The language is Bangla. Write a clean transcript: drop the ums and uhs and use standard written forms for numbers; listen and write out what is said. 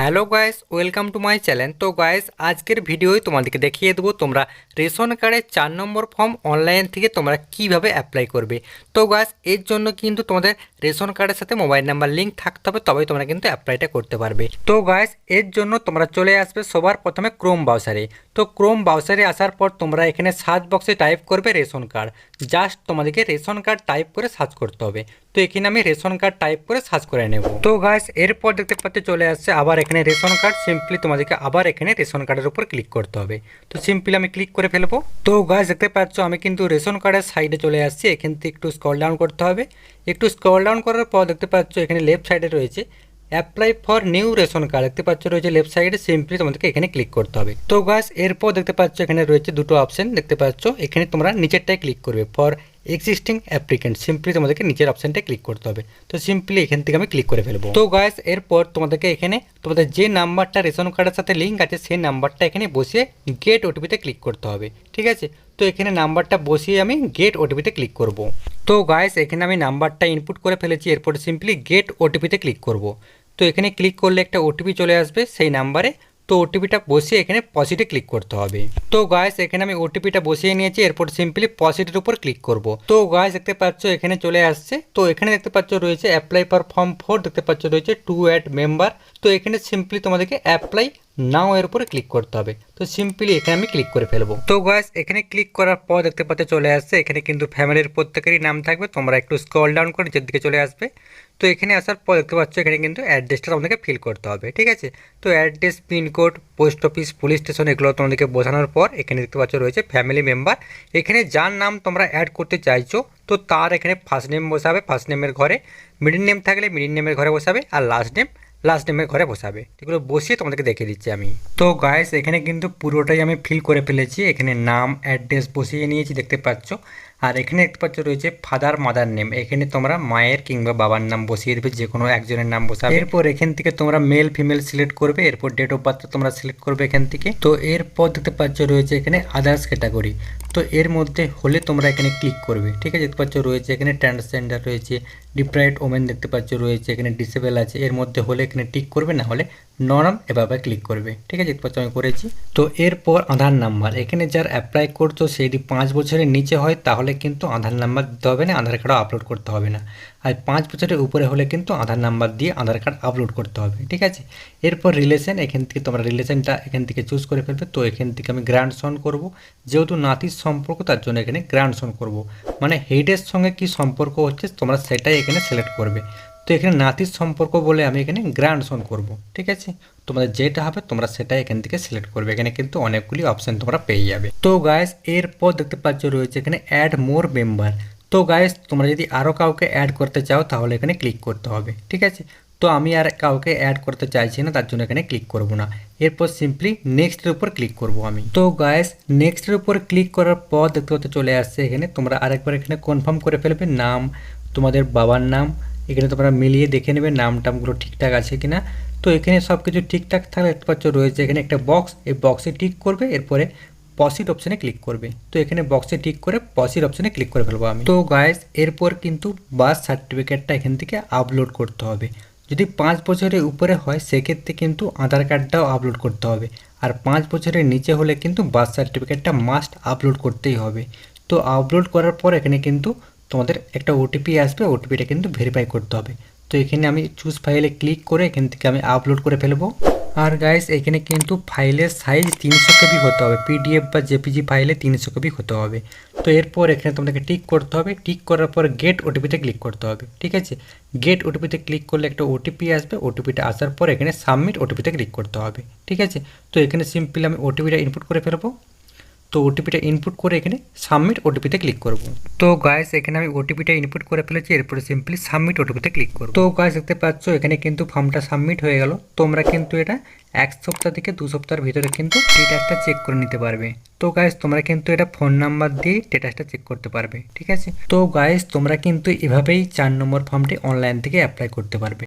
Hello guys, welcome to my channel. তো গাইস, আজকের ভিডিওয় তোমাদেরকে দেখিয়ে দেবো তোমরা রেশন কার্ডের 4 নম্বর ফর্ম অনলাইন থেকে তোমরা কিভাবে অ্যাপ্লাই করবে। তো গাইস, এর জন্য কিন্তু তোমাদের রেশন কার্ডের সাথে মোবাইল নাম্বার লিঙ্ক থাকতে হবে, তবেই তোমরা কিন্তু অ্যাপ্লাইটা করতে পারবে। তো গাইস, এর জন্য তোমরা চলে আসবে সবার প্রথমে ক্রোম ব্রাউজারে। তো ক্রোম ব্রাউজারে আসার পর তোমরা এখানে সার্চ বক্সে টাইপ করবে রেশন কার্ড। জাস্ট তোমাদেরকে রেশন কার্ড টাইপ করে সার্চ করতে হবে। তো এখানে আমি রেশন কার্ড টাইপ করে সার্চ করে নেব। তো গাইস, এরপর দেখতে পাচ্ছ চলে আসছে আবার এখানে রেশন কার্ড। সিম্পলি তোমাদেরকে আবার এখানে রেশন কার্ডের উপর ক্লিক করতে হবে। তো সিম্পলি আমি ক্লিক করে ফেলবো। তো গাইস, দেখতে পাচ্ছ আমি কিন্তু রেশন কার্ডের সাইডে চলে আসছি। এখান থেকে একটু স্ক্রল ডাউন করতে হবে। একটু স্ক্রল ডাউন করার পর দেখতে পাচ্ছ এখানে লেফট সাইডে রয়েছে apply for new ration card. দেখতে পাচ্ছ রয়েছে লেফট সাইডে, সিম্পলি তোমাদেরকে এখানে ক্লিক করতে হবে। তো গাইস, এরপর দেখতে পাচ্ছ এখানে রয়েছে দুটো অপশন। দেখতে পাচ্ছ এখানে তোমরা নিচেরটায় ক্লিক করবে ফর এক্সিস্টিং অ্যাপ্লিকেন্ট। সিম্পলি তোমাদেরকে নিচের অপশনটা ক্লিক করতে হবে। তো সিম্পলি এখান থেকে আমি ক্লিক করে ফেলবো। তো গাইস, এরপর তোমাদেরকে এখানে তোমাদের যে নাম্বারটা রেশন কার্ডের সাথে লিঙ্ক আছে সেই নাম্বারটা এখানে বসিয়ে গেট ওটিপিতে ক্লিক করতে হবে। ঠিক আছে, তো এখানে নাম্বারটা বসিয়ে আমি গেট ওটিপিতে ক্লিক করব। তো গাইস, এখানে আমি নাম্বারটা ইনপুট করে ফেলেছি। এরপর সিম্পলি গেট ওটিপিতে ক্লিক করব। তো এখানে ক্লিক করলে একটা ওটিপি চলে আসবে সেই নাম্বারে। তো ওটিপিটা বসিয়ে এখানে পজিটে ক্লিক করতে হবে। তো গাইস, এখানে আমি ওটিপিটা বসিয়ে নিয়েছি। এরপর সিম্পলি পজিটের উপর ক্লিক করব। তো গাইস, দেখতে পাচ্ছ এখানে চলে আসছে। তো এখানে দেখতে পাচ্ছ রয়েছে অ্যাপ্লাই ফর ফর্ম 4। দেখতে পাচ্ছ রয়েছে টু অ্যাড মেম্বার। তো এখানে সিম্পলি তোমাদেরকে অ্যাপ্লাই নাও এর উপরে ক্লিক করতে হবে। তো সিম্পলি এখানে আমি ক্লিক করে ফেলবো। তো গাইস, এখানে ক্লিক করার পর দেখতে পাচ্ছ চলে আসছে। এখানে কিন্তু ফ্যামিলির প্রত্যেকেরই নাম থাকবে। তোমরা একটু স্ক্রল ডাউন করে নিচের দিকে চলে আসবে। তো এখানে আসার পর দেখতে পাচ্ছ এখানে কিন্তু অ্যাড্রেসটা তোমাদেরকে ফিল করতে হবে। ঠিক আছে, তো address, pin code, post office, police station এগুলো তোমাদেরকে বোঝানোর পর এখানে দেখতে পাচ্ছ রয়েছে ফ্যামিলি মেম্বার। এখানে যার নাম তোমরা অ্যাড করতে চাইছো তো তার এখানে ফার্স্ট নেম বসাবে ফার্স্ট নেমের ঘরে, মিডিল নেম থাকলে মিডিল নেমের ঘরে বসাবে, আর লাস্ট নেমের ঘরে বসাবে। এগুলো বসিয়ে তোমাদেরকে দেখিয়ে দিচ্ছি আমি। তো গাইস, এখানে কিন্তু পুরোটাই আমি ফিল করে ফেলেছি। এখানে নাম, অ্যাড্রেস বসিয়ে নিয়েছি দেখতে পাচ্ছ। আর এখানে দেখতে পাচ্ছ রয়েছে ফাদার মাদার নেম। এখানে তোমরা মায়ের কিংবা বাবার নাম বসিয়ে দেবে, যে কোনো একজনের নাম বসাবে। এরপর এখান থেকে তোমরা মেল ফিমেল সিলেক্ট করবে। এরপর ডেট অফ বার্থ তোমরা সিলেক্ট করবে এখান থেকে। তো এরপর দেখতে পাচ্ছ রয়েছে এখানে আদার্স ক্যাটাগরি। তো এর মধ্যে হলে তোমরা এখানে ক্লিক করবে। ঠিক আছে, দেখতে পাচ্ছ রয়েছে এখানে ট্রান্সজেন্ডার রয়েছে, ডিপ্রাইভড ওমেন দেখতে পাচ্ছ রয়েছে, এখানে ডিসেবল আছে। এর মধ্যে হলে এখানে টিক করবে, না হলে নরম এভাবে ক্লিক করবে। ঠিক আছে, দেখতে পাচ্ছ আমি করেছি। তো এরপর আধার নাম্বার, এখানে যার অ্যাপ্লাই করছো সে যদি 5 বছরের নিচে হয় তাহলে কিন্তু আধার নাম্বার দিতে হবে না, আধার কার্ডও আপলোড করতে হবে না। আর 5 বছরের উপরে হলে কিন্তু আধার নাম্বার দিয়ে আধার কার্ড আপলোড করতে হবে। ঠিক আছে, এরপর রিলেশন, এখান থেকে তোমরা রিলেশনটা এখান থেকে চুজ করে ফেলবে। তো এখান থেকে আমি গ্র্যান্ডসন করব, যেহেতু নাতির সম্পর্ক তার জন্য এখানে গ্র্যান্ডসন করব। মানে হেডের সঙ্গে কি সম্পর্ক হচ্ছে তোমরা সেটাই এখানে সিলেক্ট করবে। তো এখানে নাতির সম্পর্ক বলে আমি এখানে গ্র্যান্ডসন করব। ঠিক আছে, তোমাদের যেটা হবে তোমরা সেটাই এখান থেকে সিলেক্ট করবে। এখানে কিন্তু অনেকগুলি অপশন তোমরা পেয়ে যাবে। তো গাইস, এরপর দেখতে পাচ্ছ রয়েছে এখানে অ্যাড মোর মেম্বার। তো গাইস, তোমরা যদি আরও কাউকে অ্যাড করতে চাও তাহলে এখানে ক্লিক করতে হবে। ঠিক আছে, তো আমি আর কাউকে অ্যাড করতে চাইছি না, তার জন্য এখানে ক্লিক করব না। এরপর সিম্পলি নেক্সটের উপর ক্লিক করব আমি। তো গাইস, নেক্সটের উপর ক্লিক করার পর দেখতে হতে চলে আসছে এখানে তোমরা আরেকবার এখানে কনফার্ম করে ফেলবে নাম, তোমাদের বাবার নাম। এখানে তোমরা মিলিয়ে দেখে নেবে নাম টামগুলো ঠিকঠাক আছে কিনা। তো এখানে সব কিছু ঠিকঠাক থাকলে দেখতে পাচ্ছ রয়েছে এখানে একটা বক্স, এই বক্সে টিক করবে। এরপরে পসিট অপশানে ক্লিক করবে। তো এখানে বক্সে টিক করে পসিট অপশানে ক্লিক করে ফেলবো আমি। তো গাইস, এরপর কিন্তু বার্থ সার্টিফিকেটটা এখান থেকে আপলোড করতে হবে। যদি 5 বছরের উপরে হয় সেক্ষেত্রে কিন্তু আধার কার্ডটাও আপলোড করতে হবে। আর 5 বছরের নিচে হলে কিন্তু বার্থ সার্টিফিকেটটা মাস্ট আপলোড করতেই হবে। তো আপলোড করার পর এখানে কিন্তু তোমাদের একটা ওটিপি আসবে, ওটিপিটা কিন্তু ভেরিফাই করতে হবে। তো এখানে আমি চুজ ফাইলে ক্লিক করে এখান থেকে আমি আপলোড করে ফেলবো। আর গাইস, এখানে কিন্তু ফাইলের সাইজ 300 কেবি হতে হবে, পিডিএফ বা জেপিজি ফাইলে 300 কেবি হতে হবে। তো এরপর এখানে তোমাদেরকে টিক করতে হবে। টিক করার পর গেট ওটিপিতে ক্লিক করতে হবে। ঠিক আছে, গেট ওটিপিতে ক্লিক করলে একটা ওটিপি আসবে। ওটিপিটা আসার পর এখানে সাবমিট ওটিপিতে ক্লিক করতে হবে। ঠিক আছে, তো এখানে সিম্পলি আমি ওটিপিটা ইনপুট করে ফেলবো। তো ওটিপিটা ইনপুট করে এখানে সাবমিট ওটিপিতে ক্লিক করব। তো গাইস, এখানে আমি ওটিপিটা ইনপুট করে ফেলেছি। এরপরে সিম্পলি সাবমিট ওটিপিতে ক্লিক করব। তো গাইস, দেখতে পাচ্ছ এখানে কিন্তু ফর্মটা সাবমিট হয়ে গেল। তোমরা কিন্তু এটা 1 সপ্তাহ থেকে 2 সপ্তাহের ভিতরে কিন্তু স্ট্যাটাসটা চেক করে নিতে পারবে। তো গাইস, তোমরা কিন্তু এটা ফোন নাম্বার দিয়ে স্ট্যাটাসটা চেক করতে পারবে। ঠিক আছে, তো গাইস, তোমরা কিন্তু এভাবেই 4 নম্বর ফর্মটি অনলাইন থেকে অ্যাপ্লাই করতে পারবে।